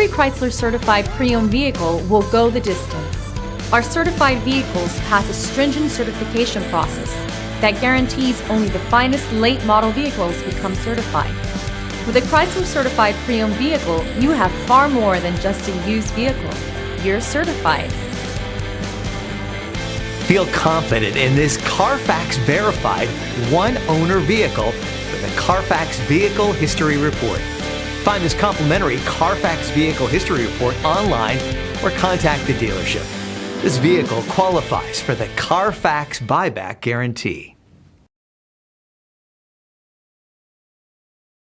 Every Chrysler certified pre-owned vehicle will go the distance. Our certified vehicles pass a stringent certification process that guarantees only the finest late model vehicles become certified. With a Chrysler certified pre-owned vehicle, you have far more than just a used vehicle. You're certified. Feel confident in this Carfax verified one-owner vehicle with a Carfax Vehicle History Report. Find this complimentary Carfax Vehicle History Report online or contact the dealership. This vehicle qualifies for the Carfax Buyback Guarantee.